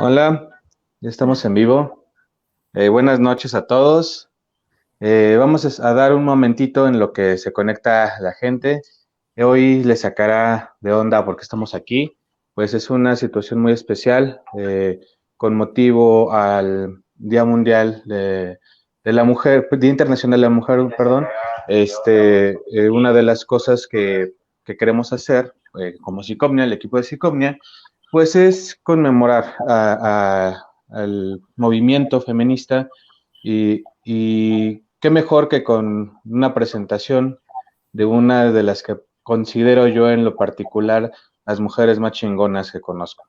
Hola, ya estamos en vivo. Buenas noches a todos. Vamos a dar un momentito en lo que se conecta la gente. Hoy les sacará de onda porque estamos aquí. Pues es una situación muy especial con motivo al Día Mundial de la Mujer, Día Internacional de la Mujer, perdón. Una de las cosas que queremos hacer como Psicomnia, el equipo de Psicomnia, pues es conmemorar al movimiento feminista y qué mejor que con una presentación de una de las que considero yo en lo particular las mujeres más chingonas que conozco.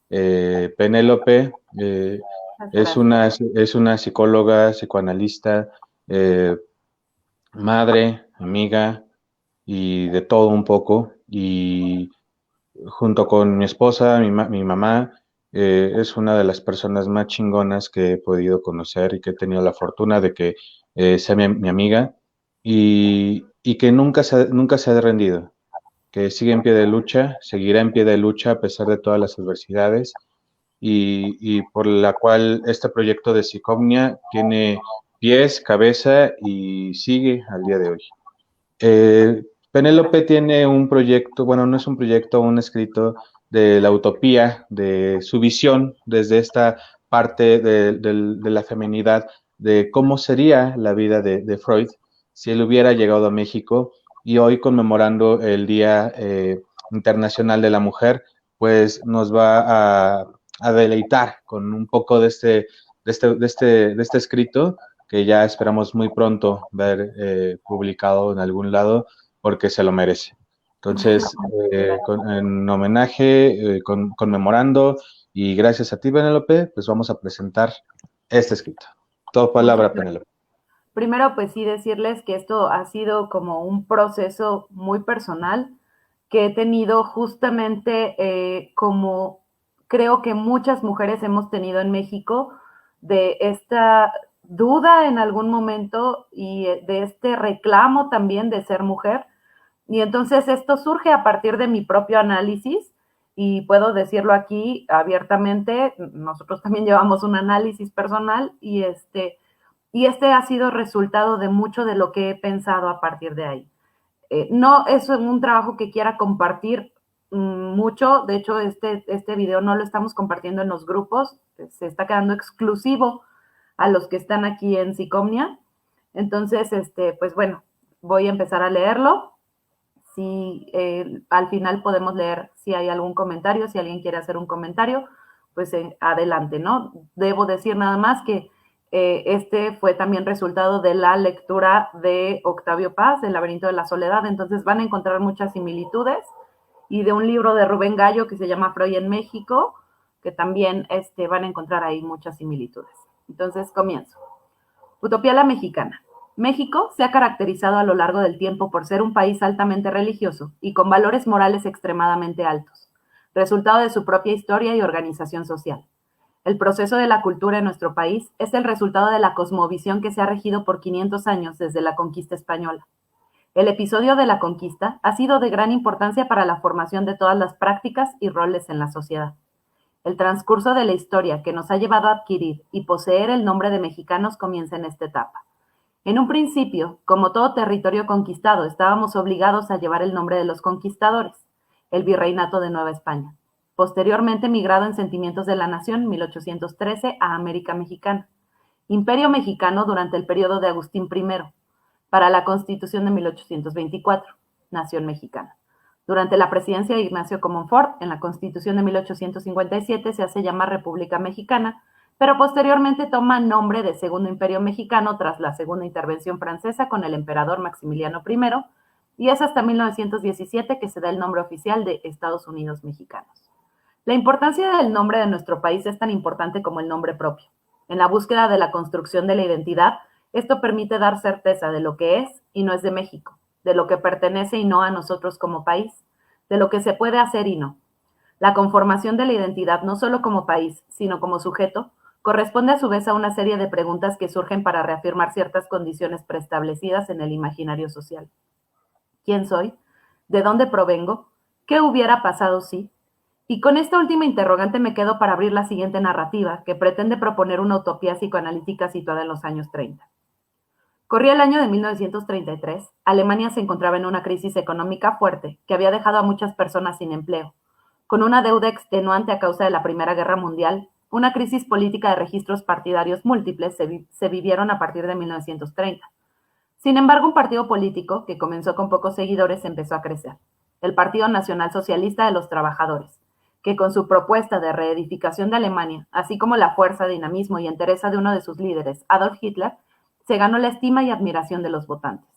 Penélope Gracias. es una psicóloga, psicoanalista, eh, madre, amiga y de todo un poco. Y junto con mi esposa, mi mamá, es una de las personas más chingonas que he podido conocer y que he tenido la fortuna de que sea mi amiga y que nunca se ha rendido, que sigue en pie de lucha, seguirá en pie de lucha a pesar de todas las adversidades y por la cual este proyecto de Psicomnia tiene pies, cabeza y sigue al día de hoy. Penélope tiene un proyecto, bueno, no es un proyecto, un escrito de la utopía, de su visión desde esta parte de la feminidad, de cómo sería la vida de Freud si él hubiera llegado a México y hoy conmemorando el Día Internacional de la Mujer, pues nos va a deleitar con un poco de este escrito que ya esperamos muy pronto ver publicado en algún lado porque se lo merece. Entonces, en homenaje, conmemorando y gracias a ti, Penélope, pues vamos a presentar este escrito. Todo Muchas palabra, gracias. Penélope. Primero, pues sí, decirles que esto ha sido como un proceso muy personal que he tenido justamente como creo que muchas mujeres hemos tenido en México de esta duda en algún momento y de este reclamo también de ser mujer. Y entonces esto surge a partir de mi propio análisis y puedo decirlo aquí abiertamente, nosotros también llevamos un análisis personal y este ha sido resultado de mucho de lo que he pensado a partir de ahí. No es un trabajo que quiera compartir mucho, de hecho este video no lo estamos compartiendo en los grupos, se está quedando exclusivo a los que están aquí en Psicomnia. Entonces, pues bueno, voy a empezar a leerlo. Si al final podemos leer si hay algún comentario, si alguien quiere hacer un comentario, pues adelante, ¿no? Debo decir nada más que este fue también resultado de la lectura de Octavio Paz, El laberinto de la soledad, entonces van a encontrar muchas similitudes, y de un libro de Rubén Gallo que se llama Freud en México, que también van a encontrar ahí muchas similitudes. Entonces, comienzo. Utopía la mexicana. México se ha caracterizado a lo largo del tiempo por ser un país altamente religioso y con valores morales extremadamente altos, resultado de su propia historia y organización social. El proceso de la cultura en nuestro país es el resultado de la cosmovisión que se ha regido por 500 años desde la conquista española. El episodio de la conquista ha sido de gran importancia para la formación de todas las prácticas y roles en la sociedad. El transcurso de la historia que nos ha llevado a adquirir y poseer el nombre de mexicanos comienza en esta etapa. En un principio, como todo territorio conquistado, estábamos obligados a llevar el nombre de los conquistadores, el Virreinato de Nueva España. Posteriormente migrado en Sentimientos de la Nación, 1813, a América Mexicana. Imperio Mexicano durante el periodo de Agustín I, para la Constitución de 1824, Nación Mexicana. Durante la presidencia de Ignacio Comonfort, en la Constitución de 1857 se hace llamar República Mexicana, pero posteriormente toma nombre de Segundo Imperio Mexicano tras la segunda intervención francesa con el emperador Maximiliano I, y es hasta 1917 que se da el nombre oficial de Estados Unidos Mexicanos. La importancia del nombre de nuestro país es tan importante como el nombre propio. En la búsqueda de la construcción de la identidad, esto permite dar certeza de lo que es y no es de México, de lo que pertenece y no a nosotros como país, de lo que se puede hacer y no. La conformación de la identidad, no solo como país, sino como sujeto, corresponde a su vez a una serie de preguntas que surgen para reafirmar ciertas condiciones preestablecidas en el imaginario social. ¿Quién soy? ¿De dónde provengo? ¿Qué hubiera pasado si? Y con esta última interrogante me quedo para abrir la siguiente narrativa, que pretende proponer una utopía psicoanalítica situada en los años 30. Corría el año de 1933, Alemania se encontraba en una crisis económica fuerte que había dejado a muchas personas sin empleo, con una deuda extenuante a causa de la Primera Guerra Mundial, una crisis política de registros partidarios múltiples se vivieron a partir de 1930. Sin embargo, un partido político, que comenzó con pocos seguidores, empezó a crecer, el Partido Nacional Socialista de los Trabajadores, que con su propuesta de reedificación de Alemania, así como la fuerza, dinamismo y entereza de uno de sus líderes, Adolf Hitler, se ganó la estima y admiración de los votantes.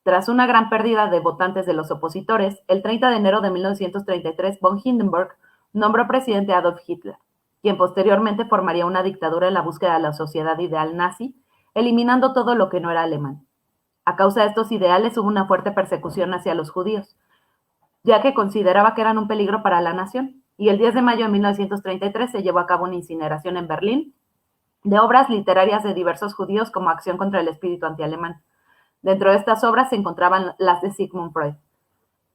Tras una gran pérdida de votantes de los opositores, el 30 de enero de 1933 von Hindenburg nombró presidente a Adolf Hitler, quien posteriormente formaría una dictadura en la búsqueda de la sociedad ideal nazi, eliminando todo lo que no era alemán. A causa de estos ideales hubo una fuerte persecución hacia los judíos, ya que consideraba que eran un peligro para la nación, y el 10 de mayo de 1933 se llevó a cabo una incineración en Berlín de obras literarias de diversos judíos como acción contra el espíritu antialemán. Dentro de estas obras se encontraban las de Sigmund Freud.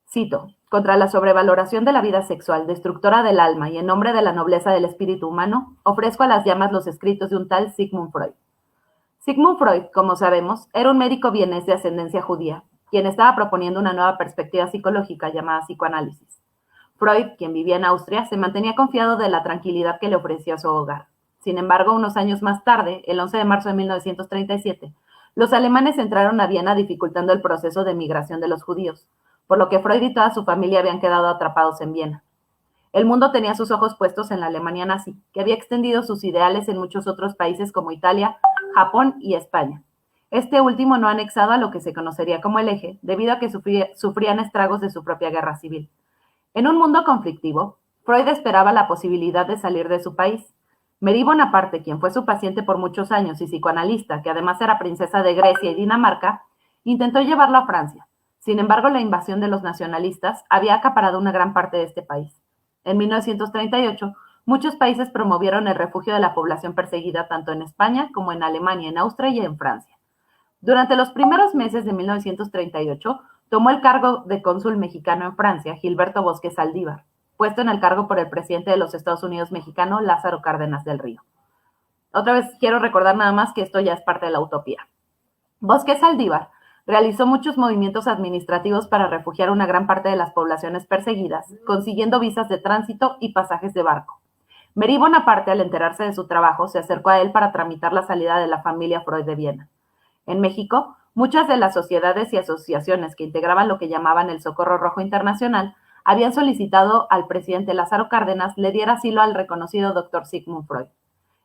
Cito: contra la sobrevaloración de la vida sexual, destructora del alma y en nombre de la nobleza del espíritu humano, ofrezco a las llamas los escritos de un tal Sigmund Freud. Sigmund Freud, como sabemos, era un médico vienés de ascendencia judía, quien estaba proponiendo una nueva perspectiva psicológica llamada psicoanálisis. Freud, quien vivía en Austria, se mantenía confiado de la tranquilidad que le ofrecía su hogar. Sin embargo, unos años más tarde, el 11 de marzo de 1937, los alemanes entraron a Viena dificultando el proceso de migración de los judíos, por lo que Freud y toda su familia habían quedado atrapados en Viena. El mundo tenía sus ojos puestos en la Alemania nazi, que había extendido sus ideales en muchos otros países como Italia, Japón y España. Este último no anexado a lo que se conocería como el Eje, debido a que sufrían estragos de su propia guerra civil. En un mundo conflictivo, Freud esperaba la posibilidad de salir de su país. Marie Bonaparte, quien fue su paciente por muchos años y psicoanalista, que además era princesa de Grecia y Dinamarca, intentó llevarlo a Francia. Sin embargo, la invasión de los nacionalistas había acaparado una gran parte de este país. En 1938, muchos países promovieron el refugio de la población perseguida tanto en España como en Alemania, en Austria y en Francia. Durante los primeros meses de 1938, tomó el cargo de cónsul mexicano en Francia, Gilberto Bosque Saldívar, puesto en el cargo por el presidente de los Estados Unidos mexicano, Lázaro Cárdenas del Río. Otra vez quiero recordar nada más que esto ya es parte de la utopía. Bosque Saldívar realizó muchos movimientos administrativos para refugiar una gran parte de las poblaciones perseguidas, consiguiendo visas de tránsito y pasajes de barco. Marie Bonaparte, al enterarse de su trabajo, se acercó a él para tramitar la salida de la familia Freud de Viena. En México, muchas de las sociedades y asociaciones que integraban lo que llamaban el Socorro Rojo Internacional habían solicitado al presidente Lázaro Cárdenas le diera asilo al reconocido Dr. Sigmund Freud.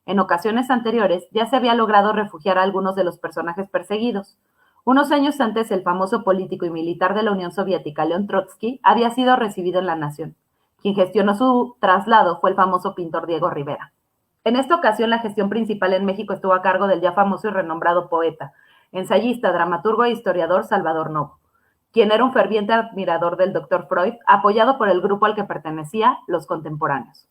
En ocasiones anteriores ya se había logrado refugiar a algunos de los personajes perseguidos. Unos años antes, el famoso político y militar de la Unión Soviética, León Trotsky, había sido recibido en la nación. Quien gestionó su traslado fue el famoso pintor Diego Rivera. En esta ocasión, la gestión principal en México estuvo a cargo del ya famoso y renombrado poeta, ensayista, dramaturgo e historiador Salvador Novo, quien era un ferviente admirador del Dr. Freud, apoyado por el grupo al que pertenecía, Los Contemporáneos.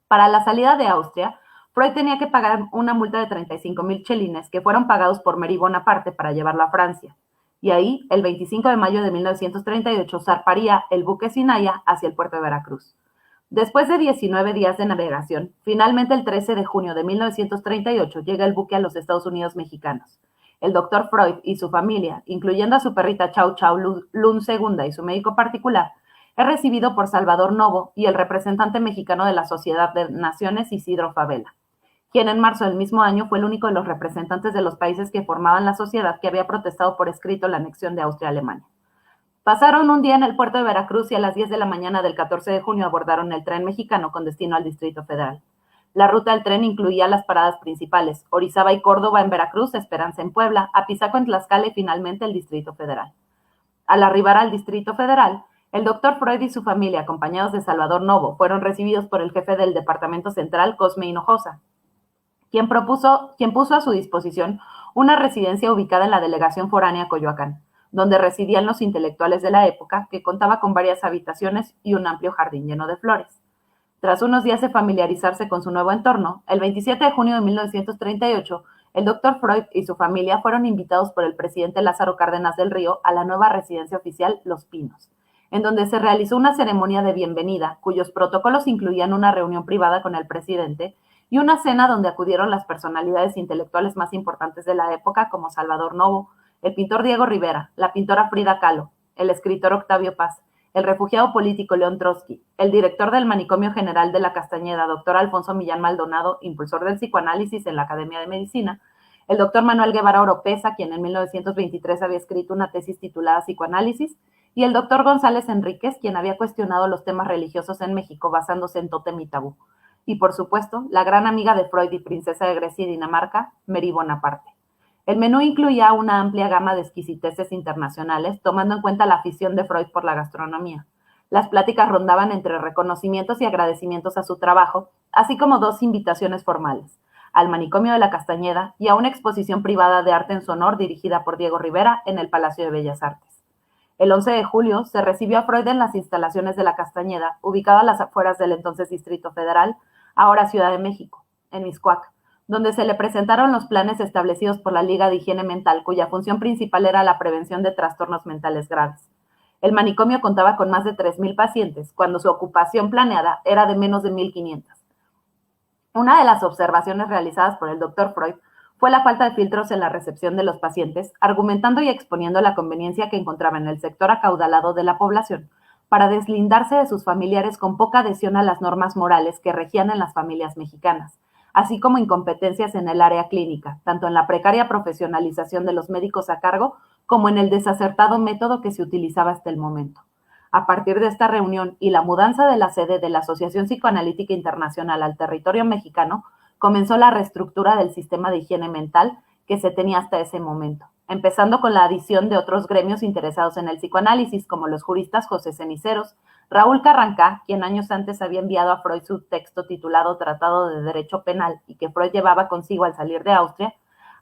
Para la salida de Austria, Freud tenía que pagar una multa de 35,000 chelines que fueron pagados por Marie Bonaparte para llevarlo a Francia. Y ahí, el 25 de mayo de 1938, zarparía el buque Sinaya hacia el puerto de Veracruz. Después de 19 días de navegación, finalmente el 13 de junio de 1938 llega el buque a los Estados Unidos mexicanos. El Dr. Freud y su familia, incluyendo a su perrita Chau Chau Lun II y su médico particular, es recibido por Salvador Novo y el representante mexicano de la Sociedad de Naciones, Isidro Fabela, quien en marzo del mismo año fue el único de los representantes de los países que formaban la sociedad que había protestado por escrito la anexión de Austria a Alemania. Pasaron un día en el puerto de Veracruz y a las 10 de la mañana del 14 de junio abordaron el tren mexicano con destino al Distrito Federal. La ruta del tren incluía las paradas principales: Orizaba y Córdoba en Veracruz, Esperanza en Puebla, Apizaco en Tlaxcala y finalmente el Distrito Federal. Al arribar al Distrito Federal, el Dr. Freud y su familia, acompañados de Salvador Novo, fueron recibidos por el jefe del Departamento Central, Cosme Hinojosa, quien puso a su disposición una residencia ubicada en la delegación foránea Coyoacán, donde residían los intelectuales de la época, que contaba con varias habitaciones y un amplio jardín lleno de flores. Tras unos días de familiarizarse con su nuevo entorno, el 27 de junio de 1938, el Dr. Freud y su familia fueron invitados por el presidente Lázaro Cárdenas del Río a la nueva residencia oficial Los Pinos, en donde se realizó una ceremonia de bienvenida, cuyos protocolos incluían una reunión privada con el presidente y una cena donde acudieron las personalidades intelectuales más importantes de la época, como Salvador Novo, el pintor Diego Rivera, la pintora Frida Kahlo, el escritor Octavio Paz, el refugiado político León Trotsky, el director del Manicomio General de la Castañeda, doctor Alfonso Millán Maldonado, impulsor del psicoanálisis en la Academia de Medicina, el doctor Manuel Guevara Oropesa, quien en 1923 había escrito una tesis titulada Psicoanálisis, y el doctor González Enríquez, quien había cuestionado los temas religiosos en México basándose en tótem y tabú. Y por supuesto, la gran amiga de Freud y princesa de Grecia y Dinamarca, Mary Bonaparte. El menú incluía una amplia gama de exquisiteces internacionales, tomando en cuenta la afición de Freud por la gastronomía. Las pláticas rondaban entre reconocimientos y agradecimientos a su trabajo, así como 2 invitaciones formales, al Manicomio de la Castañeda y a una exposición privada de arte en su honor dirigida por Diego Rivera en el Palacio de Bellas Artes. El 11 de julio se recibió a Freud en las instalaciones de la Castañeda, ubicada a las afueras del entonces Distrito Federal, ahora Ciudad de México, en Mixcoac, donde se le presentaron los planes establecidos por la Liga de Higiene Mental, cuya función principal era la prevención de trastornos mentales graves. El manicomio contaba con más de 3,000 pacientes, cuando su ocupación planeada era de menos de 1,500. Una de las observaciones realizadas por el Dr. Freud fue la falta de filtros en la recepción de los pacientes, argumentando y exponiendo la conveniencia que encontraba en el sector acaudalado de la población para deslindarse de sus familiares con poca adhesión a las normas morales que regían en las familias mexicanas, así como incompetencias en el área clínica, tanto en la precaria profesionalización de los médicos a cargo como en el desacertado método que se utilizaba hasta el momento. A partir de esta reunión y la mudanza de la sede de la Asociación Psicoanalítica Internacional al territorio mexicano, comenzó la reestructura del sistema de higiene mental que se tenía hasta ese momento, empezando con la adición de otros gremios interesados en el psicoanálisis, como los juristas José Ceniceros, Raúl Carrancá, quien años antes había enviado a Freud su texto titulado Tratado de Derecho Penal y que Freud llevaba consigo al salir de Austria,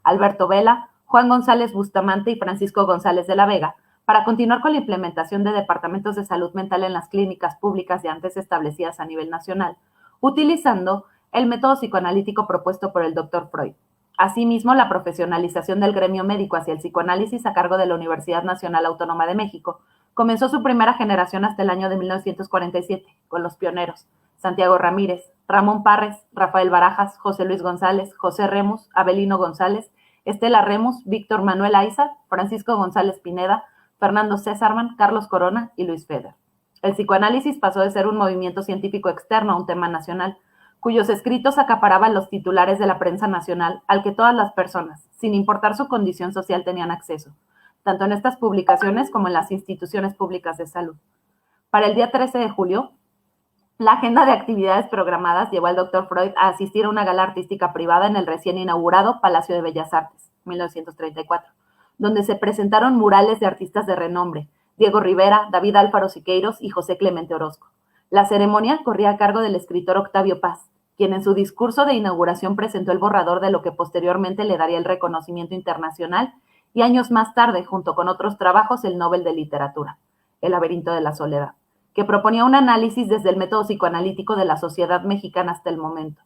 Alberto Vela, Juan González Bustamante y Francisco González de la Vega, para continuar con la implementación de departamentos de salud mental en las clínicas públicas ya antes establecidas a nivel nacional, utilizando el método psicoanalítico propuesto por el Dr. Freud. Asimismo, la profesionalización del gremio médico hacia el psicoanálisis a cargo de la Universidad Nacional Autónoma de México comenzó su primera generación hasta el año de 1947, con los pioneros Santiago Ramírez, Ramón Parres, Rafael Barajas, José Luis González, José Remus, Abelino González, Estela Remus, Víctor Manuel Aiza, Francisco González Pineda, Fernando Césarman, Carlos Corona y Luis Feder. El psicoanálisis pasó de ser un movimiento científico externo a un tema nacional, cuyos escritos acaparaban los titulares de la prensa nacional al que todas las personas, sin importar su condición social, tenían acceso, tanto en estas publicaciones como en las instituciones públicas de salud. Para el día 13 de julio, la agenda de actividades programadas llevó al Dr. Freud a asistir a una gala artística privada en el recién inaugurado Palacio de Bellas Artes, 1934, donde se presentaron murales de artistas de renombre, Diego Rivera, David Alfaro Siqueiros y José Clemente Orozco. La ceremonia corría a cargo del escritor Octavio Paz, quien en su discurso de inauguración presentó el borrador de lo que posteriormente le daría el reconocimiento internacional y años más tarde, junto con otros trabajos, el Nobel de Literatura, El laberinto de la soledad, que proponía un análisis desde el método psicoanalítico de la sociedad mexicana hasta el momento.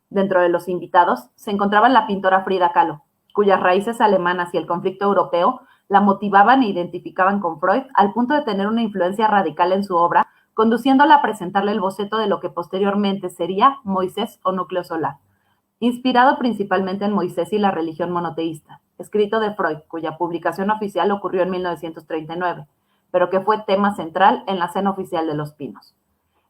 Dentro de los invitados se encontraba la pintora Frida Kahlo, cuyas raíces alemanas y el conflicto europeo la motivaban e identificaban con Freud al punto de tener una influencia radical en su obra, conduciéndola a presentarle el boceto de lo que posteriormente sería Moisés o Núcleo Solar, inspirado principalmente en Moisés y la religión monoteísta, escrito de Freud, cuya publicación oficial ocurrió en 1939, pero que fue tema central en la Cena Oficial de Los Pinos.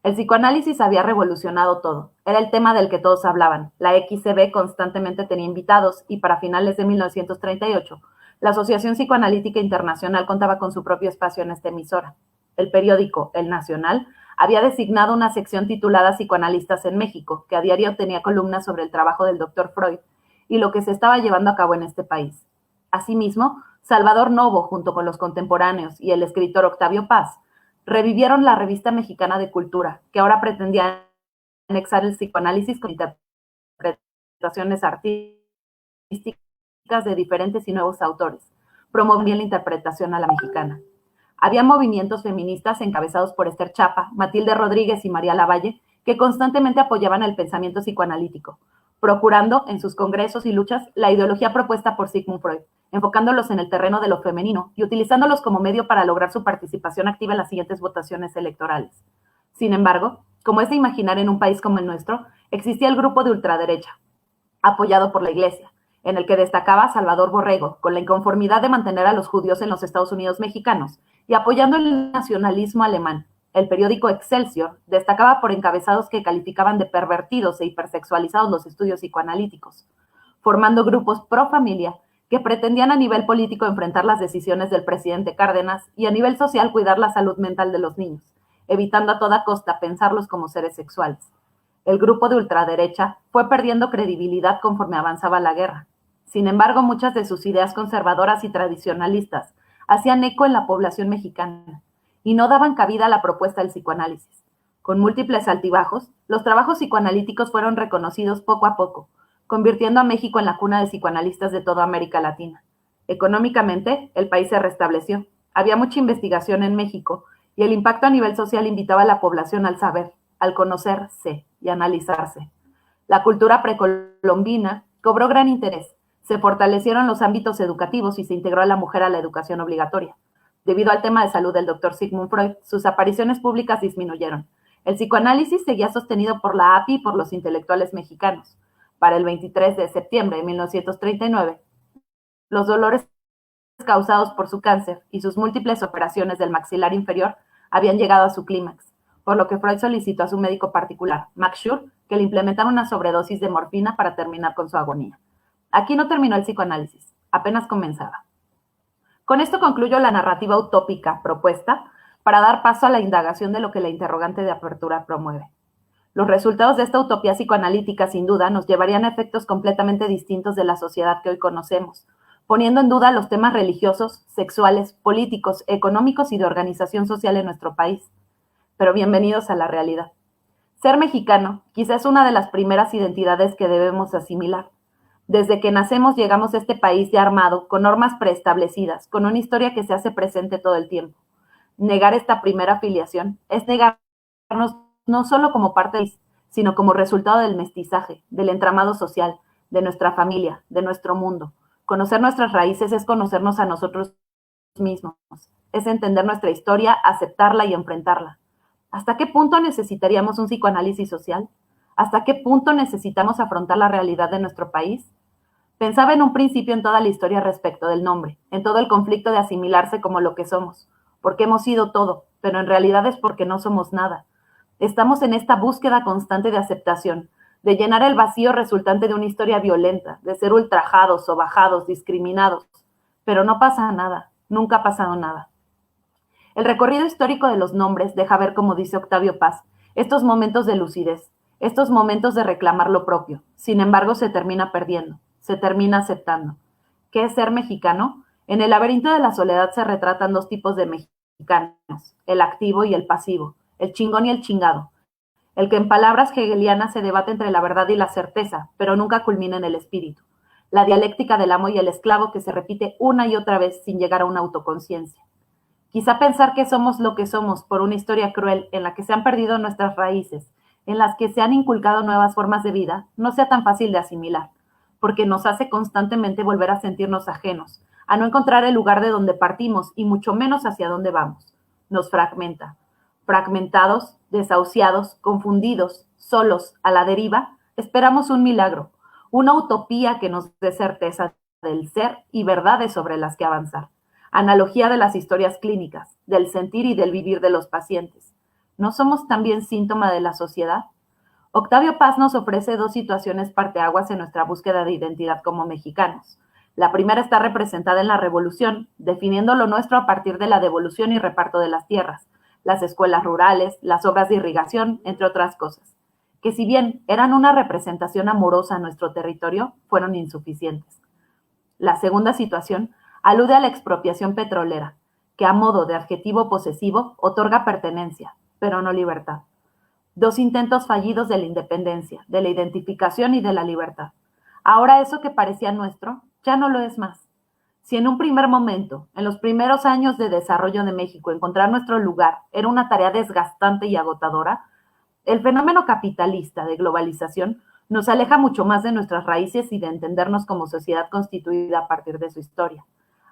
El psicoanálisis había revolucionado todo, era el tema del que todos hablaban, la XCB constantemente tenía invitados y para finales de 1938, la Asociación Psicoanalítica Internacional contaba con su propio espacio en esta emisora. El periódico El Nacional había designado una sección titulada Psicoanalistas en México, que a diario tenía columnas sobre el trabajo del Dr. Freud y lo que se estaba llevando a cabo en este país. Asimismo, Salvador Novo, junto con los contemporáneos y el escritor Octavio Paz, revivieron la Revista Mexicana de Cultura, que ahora pretendía anexar el psicoanálisis con interpretaciones artísticas de diferentes y nuevos autores, promovían la interpretación a la mexicana. Había movimientos feministas encabezados por Esther Chapa, Matilde Rodríguez y María Lavalle, que constantemente apoyaban el pensamiento psicoanalítico, procurando en sus congresos y luchas la ideología propuesta por Sigmund Freud, enfocándolos en el terreno de lo femenino y utilizándolos como medio para lograr su participación activa en las siguientes votaciones electorales. Sin embargo, como es de imaginar en un país como el nuestro, existía el grupo de ultraderecha, apoyado por la Iglesia, en el que destacaba Salvador Borrego, con la inconformidad de mantener a los judíos en los Estados Unidos mexicanos, y apoyando el nacionalismo alemán. El periódico Excelsior destacaba por encabezados que calificaban de pervertidos e hipersexualizados los estudios psicoanalíticos, formando grupos pro familia que pretendían a nivel político enfrentar las decisiones del presidente Cárdenas y a nivel social cuidar la salud mental de los niños, evitando a toda costa pensarlos como seres sexuales. El grupo de ultraderecha fue perdiendo credibilidad conforme avanzaba la guerra. Sin embargo, muchas de sus ideas conservadoras y tradicionalistas hacían eco en la población mexicana y no daban cabida a la propuesta del psicoanálisis. Con múltiples altibajos, los trabajos psicoanalíticos fueron reconocidos poco a poco, convirtiendo a México en la cuna de psicoanalistas de toda América Latina. Económicamente, el país se restableció. Había mucha investigación en México y el impacto a nivel social invitaba a la población al saber, al conocerse y analizarse. La cultura precolombina cobró gran interés. Se fortalecieron los ámbitos educativos y se integró a la mujer a la educación obligatoria. Debido al tema de salud del doctor Sigmund Freud, sus apariciones públicas disminuyeron. El psicoanálisis seguía sostenido por la API y por los intelectuales mexicanos. Para el 23 de septiembre de 1939, los dolores causados por su cáncer y sus múltiples operaciones del maxilar inferior habían llegado a su clímax, por lo que Freud solicitó a su médico particular, Max Schur, que le implementara una sobredosis de morfina para terminar con su agonía. Aquí no terminó el psicoanálisis, apenas comenzaba. Con esto concluyo la narrativa utópica propuesta para dar paso a la indagación de lo que la interrogante de apertura promueve. Los resultados de esta utopía psicoanalítica, sin duda, nos llevarían a efectos completamente distintos de la sociedad que hoy conocemos, poniendo en duda los temas religiosos, sexuales, políticos, económicos y de organización social en nuestro país. Pero bienvenidos a la realidad. Ser mexicano quizás es una de las primeras identidades que debemos asimilar. Desde que nacemos llegamos a este país ya armado, con normas preestablecidas, con una historia que se hace presente todo el tiempo. Negar esta primera afiliación es negarnos no solo como parte del país, sino como resultado del mestizaje, del entramado social, de nuestra familia, de nuestro mundo. Conocer nuestras raíces es conocernos a nosotros mismos, es entender nuestra historia, aceptarla y enfrentarla. ¿Hasta qué punto necesitaríamos un psicoanálisis social? ¿Hasta qué punto necesitamos afrontar la realidad de nuestro país? Pensaba en un principio en toda la historia respecto del nombre, en todo el conflicto de asimilarse como lo que somos, porque hemos sido todo, pero en realidad es porque no somos nada. Estamos en esta búsqueda constante de aceptación, de llenar el vacío resultante de una historia violenta, de ser ultrajados, sobajados, discriminados. Pero no pasa nada, nunca ha pasado nada. El recorrido histórico de los nombres deja ver, como dice Octavio Paz, estos momentos de lucidez, estos momentos de reclamar lo propio. Sin embargo, se termina perdiendo, se termina aceptando. ¿Qué es ser mexicano? En el laberinto de la soledad se retratan dos tipos de mexicanos, el activo y el pasivo, el chingón y el chingado, el que en palabras hegelianas se debate entre la verdad y la certeza, pero nunca culmina en el espíritu, la dialéctica del amo y el esclavo que se repite una y otra vez sin llegar a una autoconciencia. Quizá pensar que somos lo que somos por una historia cruel en la que se han perdido nuestras raíces, en las que se han inculcado nuevas formas de vida, no sea tan fácil de asimilar, porque nos hace constantemente volver a sentirnos ajenos, a no encontrar el lugar de donde partimos y mucho menos hacia dónde vamos. Nos fragmenta. Fragmentados, desahuciados, confundidos, solos, a la deriva, esperamos un milagro, una utopía que nos dé certeza del ser y verdades sobre las que avanzar. Analogía de las historias clínicas, del sentir y del vivir de los pacientes. ¿No somos también síntoma de la sociedad? Octavio Paz nos ofrece dos situaciones parteaguas en nuestra búsqueda de identidad como mexicanos. La primera está representada en la Revolución, definiendo lo nuestro a partir de la devolución y reparto de las tierras, las escuelas rurales, las obras de irrigación, entre otras cosas, que si bien eran una representación amorosa a nuestro territorio, fueron insuficientes. La segunda situación alude a la expropiación petrolera, que a modo de adjetivo posesivo otorga pertenencia, pero no libertad. Dos intentos fallidos de la independencia, de la identificación y de la libertad. Ahora eso que parecía nuestro, ya no lo es más. Si en un primer momento, en los primeros años de desarrollo de México, encontrar nuestro lugar era una tarea desgastante y agotadora, el fenómeno capitalista de globalización Nos aleja mucho más de nuestras raíces y de entendernos como sociedad constituida a partir de su historia.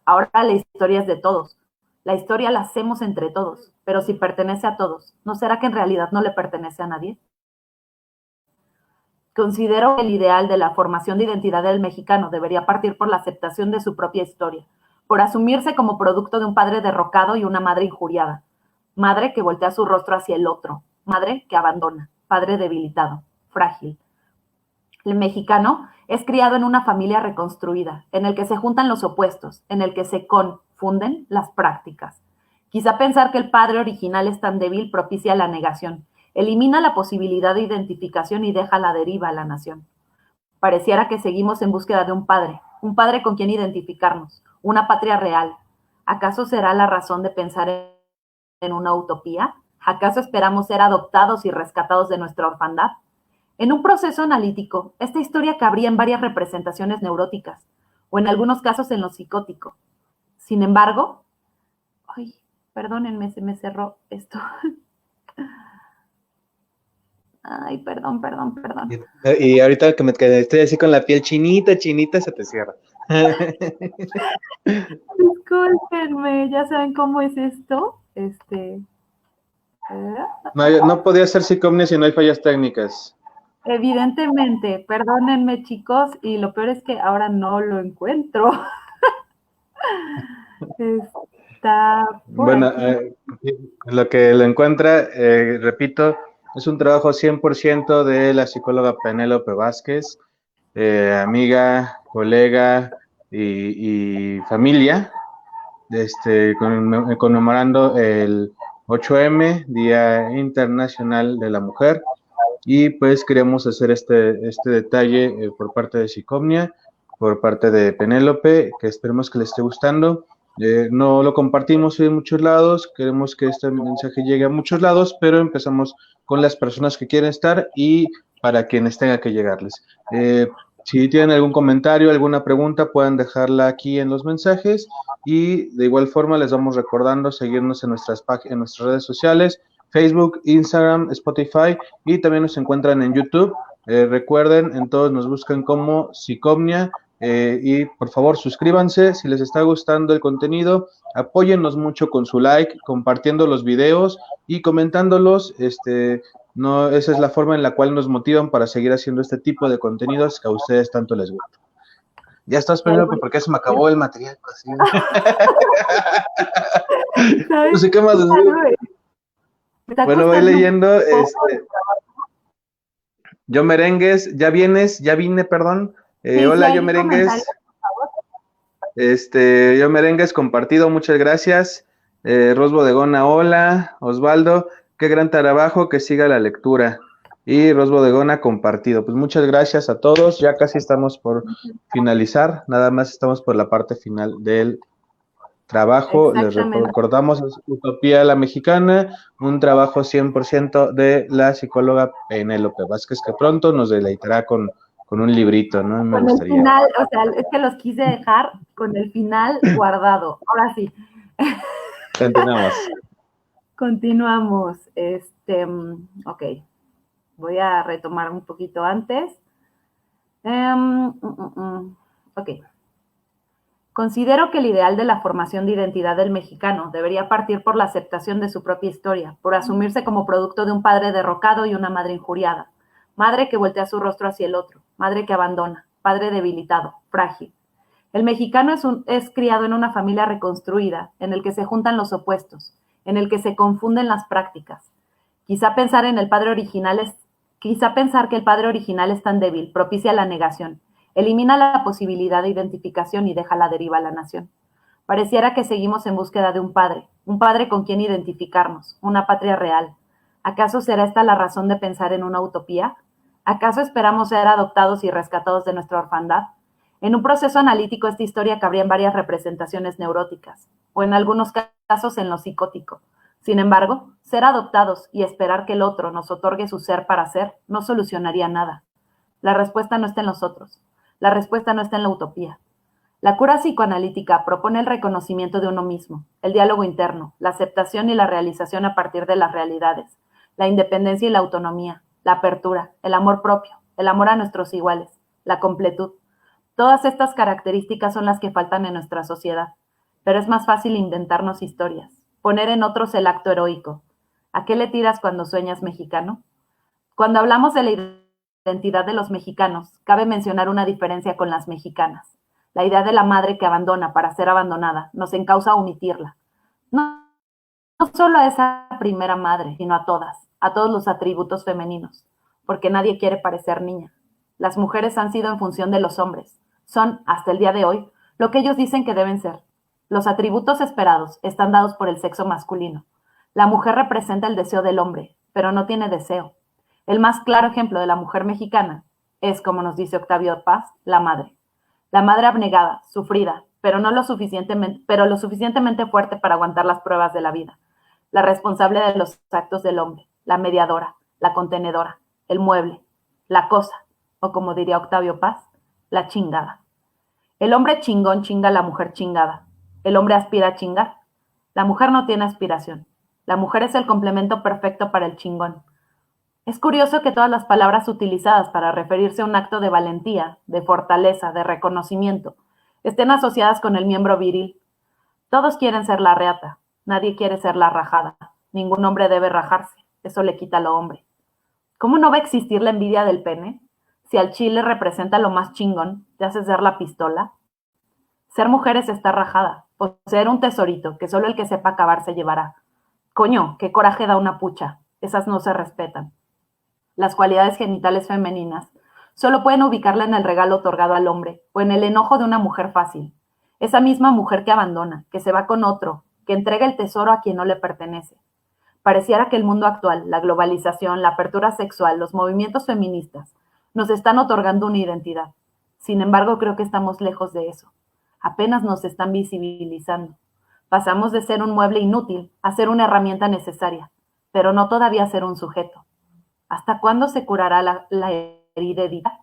Ahora la historia es de todos. La historia la hacemos entre todos, pero si pertenece a todos, ¿no será que en realidad no le pertenece a nadie? Considero que el ideal de la formación de identidad del mexicano debería partir por la aceptación de su propia historia, por asumirse como producto de un padre derrocado y una madre injuriada, madre que voltea su rostro hacia el otro, madre que abandona, padre debilitado, frágil. El mexicano es criado en una familia reconstruida, en el que se juntan los opuestos, en el que se confunden las prácticas. Quizá pensar que el padre original es tan débil propicia la negación, elimina la posibilidad de identificación y deja a la deriva a la nación. Pareciera que seguimos en búsqueda de un padre con quien identificarnos, una patria real. ¿Acaso será la razón de pensar en una utopía? ¿Acaso esperamos ser adoptados y rescatados de nuestra orfandad? En un proceso analítico, esta historia cabría en varias representaciones neuróticas, o en algunos casos en lo psicótico. Sin embargo, ay, perdónenme, se me cerró esto. Ay, perdón. Y ahorita que me quedé, estoy así con la piel chinita, se te cierra. Discúlpenme, ya saben cómo es esto. No podía ser Psicomnia si no hay fallas técnicas. Evidentemente, perdónenme chicos, y lo peor es que ahora no lo encuentro. Está por Bueno, aquí. lo que lo encuentra, repito, es un trabajo 100% de la psicóloga Penélope Vázquez, amiga, colega y familia, conmemorando el 8M, Día Internacional de la Mujer, y pues queremos hacer este detalle por parte de Psicomnia, por parte de Penélope, que esperemos que les esté gustando. No lo compartimos en muchos lados, queremos que este mensaje llegue a muchos lados, pero empezamos con las personas que quieren estar y para quienes tenga que llegarles. Si tienen algún comentario, alguna pregunta, pueden dejarla aquí en los mensajes y de igual forma les vamos recordando seguirnos en nuestras redes sociales, Facebook, Instagram, Spotify y también nos encuentran en YouTube. Recuerden, en todos nos buscan como Psicomnia y por favor suscríbanse si les está gustando el contenido, apóyennos mucho con su like, compartiendo los videos y comentándolos. No, esa es la forma en la cual nos motivan para seguir haciendo este tipo de contenidos que a ustedes tanto les gusta. Ya estás Penélope, porque se me acabó el material. Así. No sé qué más decir. Bueno, voy leyendo. Yo Merengues, ya vine, perdón. Sí, Hola, sí, Yo Merengues. Yo Merengues, compartido, muchas gracias. Ros Bodegona, hola. Osvaldo, qué gran trabajo, que siga la lectura. Y Ros Bodegona, compartido. Pues muchas gracias a todos. Ya casi estamos por finalizar. Nada más estamos por la parte final del trabajo. Les recordamos, es Utopía la Mexicana, un trabajo 100% de la psicóloga Penélope Vázquez, que pronto nos deleitará con un librito, ¿no? Me gustaría. El final, o sea, es que los quise dejar con el final guardado. Ahora sí. Continuamos. Continuamos. Ok. Voy a retomar un poquito antes. Ok. Considero que el ideal de la formación de identidad del mexicano debería partir por la aceptación de su propia historia, por asumirse como producto de un padre derrocado y una madre injuriada, madre que voltea su rostro hacia el otro, madre que abandona, padre debilitado, frágil. El mexicano es criado en una familia reconstruida, en el que se juntan los opuestos, en el que se confunden las prácticas. Quizá pensar que el padre original es tan débil propicia la negación, elimina la posibilidad de identificación y deja a la deriva a la nación. Pareciera que seguimos en búsqueda de un padre con quien identificarnos, una patria real. ¿Acaso será esta la razón de pensar en una utopía? ¿Acaso esperamos ser adoptados y rescatados de nuestra orfandad? En un proceso analítico esta historia cabría en varias representaciones neuróticas, o en algunos casos en lo psicótico. Sin embargo, ser adoptados y esperar que el otro nos otorgue su ser para ser no solucionaría nada. La respuesta no está en los otros. La respuesta no está en la utopía. La cura psicoanalítica propone el reconocimiento de uno mismo, el diálogo interno, la aceptación y la realización a partir de las realidades, la independencia y la autonomía, la apertura, el amor propio, el amor a nuestros iguales, la completud. Todas estas características son las que faltan en nuestra sociedad, pero es más fácil inventarnos historias, poner en otros el acto heroico. ¿A qué le tiras cuando sueñas mexicano? Cuando hablamos de la identidad de los mexicanos, cabe mencionar una diferencia con las mexicanas. La idea de la madre que abandona para ser abandonada nos encausa a omitirla. No, no solo a esa primera madre, sino a todas, a todos los atributos femeninos, porque nadie quiere parecer niña. Las mujeres han sido en función de los hombres, son, hasta el día de hoy, lo que ellos dicen que deben ser. Los atributos esperados están dados por el sexo masculino. La mujer representa el deseo del hombre, pero no tiene deseo. El más claro ejemplo de la mujer mexicana es, como nos dice Octavio Paz, la madre. La madre abnegada, sufrida, pero lo suficientemente fuerte para aguantar las pruebas de la vida. La responsable de los actos del hombre, la mediadora, la contenedora, el mueble, la cosa, o como diría Octavio Paz, la chingada. El hombre chingón chinga a la mujer chingada. El hombre aspira a chingar. La mujer no tiene aspiración. La mujer es el complemento perfecto para el chingón. Es curioso que todas las palabras utilizadas para referirse a un acto de valentía, de fortaleza, de reconocimiento, estén asociadas con el miembro viril. Todos quieren ser la reata, nadie quiere ser la rajada. Ningún hombre debe rajarse, eso le quita lo hombre. ¿Cómo no va a existir la envidia del pene? Si al chile representa lo más chingón, ¿te hace ser la pistola? Ser mujer es estar rajada, poseer un tesorito que solo el que sepa acabar se llevará. Coño, qué coraje da una pucha, esas no se respetan. Las cualidades genitales femeninas solo pueden ubicarla en el regalo otorgado al hombre o en el enojo de una mujer fácil. Esa misma mujer que abandona, que se va con otro, que entrega el tesoro a quien no le pertenece. Pareciera que el mundo actual, la globalización, la apertura sexual, los movimientos feministas, nos están otorgando una identidad. Sin embargo, creo que estamos lejos de eso. Apenas nos están visibilizando. Pasamos de ser un mueble inútil a ser una herramienta necesaria, pero no todavía ser un sujeto. ¿Hasta cuándo se curará la herida?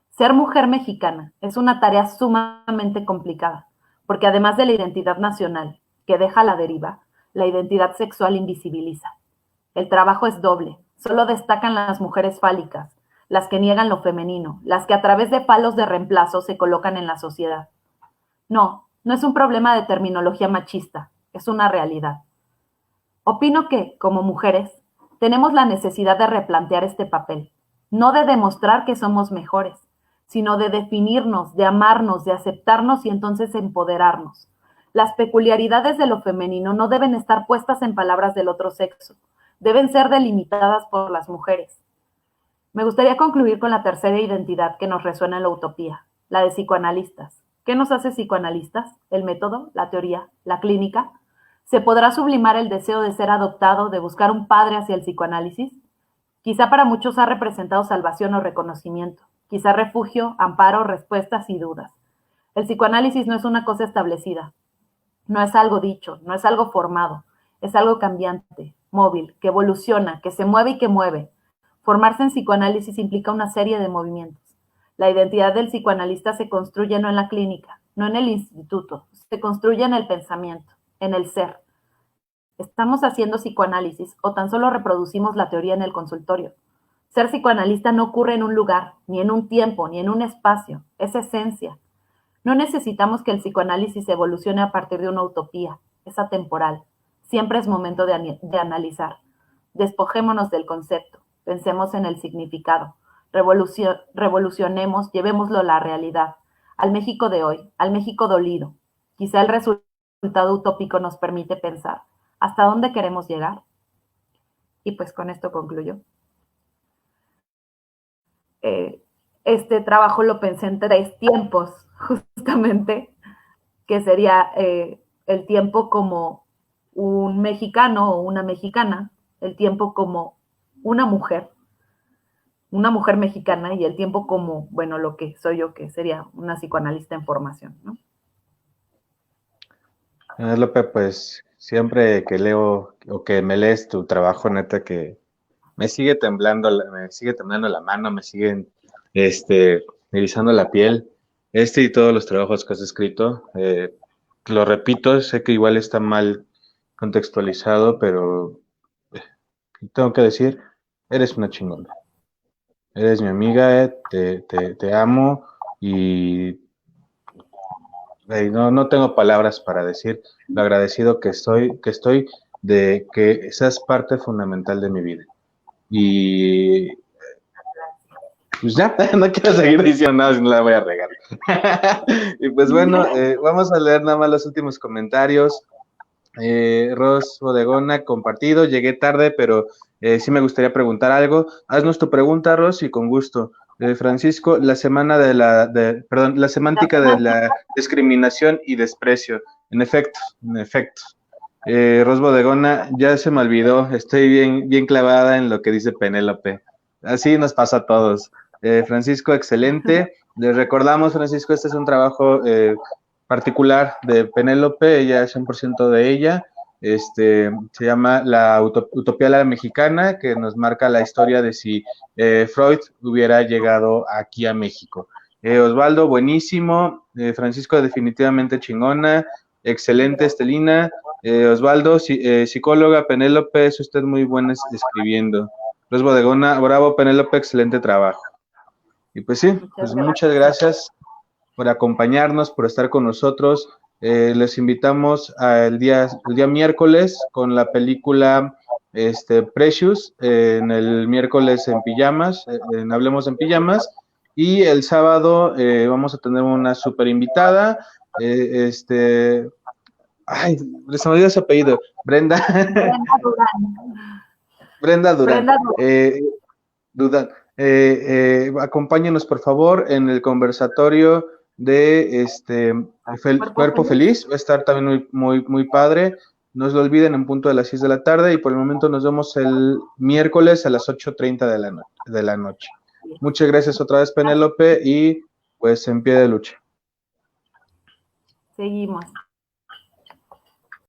Ser mujer mexicana es una tarea sumamente complicada, porque además de la identidad nacional, que deja a la deriva, la identidad sexual invisibiliza. El trabajo es doble, solo destacan las mujeres fálicas, las que niegan lo femenino, las que a través de palos de reemplazo se colocan en la sociedad. No, no es un problema de terminología machista, es una realidad. Opino que, como mujeres, tenemos la necesidad de replantear este papel, no de demostrar que somos mejores, sino de definirnos, de amarnos, de aceptarnos y entonces empoderarnos. Las peculiaridades de lo femenino no deben estar puestas en palabras del otro sexo, deben ser delimitadas por las mujeres. Me gustaría concluir con la tercera identidad que nos resuena en la utopía, la de psicoanalistas. ¿Qué nos hace psicoanalistas? ¿El método, la teoría, la clínica? ¿Se podrá sublimar el deseo de ser adoptado, de buscar un padre hacia el psicoanálisis? Quizá para muchos ha representado salvación o reconocimiento, quizá refugio, amparo, respuestas y dudas. El psicoanálisis no es una cosa establecida, no es algo dicho, no es algo formado, es algo cambiante, móvil, que evoluciona, que se mueve y que mueve. Formarse en psicoanálisis implica una serie de movimientos. La identidad del psicoanalista se construye no en la clínica, no en el instituto, se construye en el pensamiento, en el ser. ¿Estamos haciendo psicoanálisis o tan solo reproducimos la teoría en el consultorio? Ser psicoanalista no ocurre en un lugar, ni en un tiempo, ni en un espacio, es esencia. No necesitamos que el psicoanálisis evolucione a partir de una utopía, es atemporal. Siempre es momento de analizar. Despojémonos del concepto, pensemos en el significado, revolucionemos, llevémoslo a la realidad, al México de hoy, al México dolido. Quizá el resultado utópico nos permite pensar hasta dónde queremos llegar. Y pues con esto concluyo. Este trabajo lo pensé en 3 tiempos, justamente, que sería el tiempo como un mexicano o una mexicana, el tiempo como una mujer mexicana y el tiempo como, bueno, lo que soy yo, que sería una psicoanalista en formación, ¿no? López, pues siempre que leo o que me lees tu trabajo, neta, que me sigue temblando la mano, me siguen erizando la piel. Y todos los trabajos que has escrito, lo repito, sé que igual está mal contextualizado, pero tengo que decir, eres una chingona. eres mi amiga, te amo y no tengo palabras para decir lo agradecido que estoy de que seas parte fundamental de mi vida. Y pues ya, no quiero seguir diciendo nada, si no la voy a regar. Y pues bueno, vamos a leer nada más los últimos comentarios. Ros Bodegona, compartido, llegué tarde, pero sí me gustaría preguntar algo. Haznos tu pregunta, Ros, y con gusto. Francisco, la semana perdón, la semántica de la discriminación y desprecio. En efecto, en efecto. Ros Bodegona, ya se me olvidó, estoy bien clavada en lo que dice Penélope. Así nos pasa a todos. Francisco, excelente. Les recordamos, Francisco, este es un trabajo particular de Penélope, ella es 100% de ella. Se llama La Utopía la Mexicana, que nos marca la historia de si Freud hubiera llegado aquí a México. Osvaldo, buenísimo. Francisco, definitivamente chingona. Excelente, Estelina. Osvaldo, psicóloga, Penélope, es usted muy buena escribiendo. Ros Bodegona, bravo, Penélope, excelente trabajo. Y pues sí, pues muchas gracias por acompañarnos, por estar con nosotros. Les invitamos el día miércoles con la película Precious, en el miércoles en pijamas, en Hablemos en Pijamas, y el sábado vamos a tener una super invitada, ay, se me olvidó ese apellido, Brenda. Brenda Durán. Brenda Durán. Brenda Durán. Dudan. Acompáñenos, por favor, en el conversatorio de Cuerpo Feliz. Va a estar también muy padre. No se lo olviden, en punto de las 6 de la tarde. Y por el momento nos vemos el miércoles a las 8:30 de la noche. Muchas gracias otra vez, Penélope. Y pues en pie de lucha. Seguimos.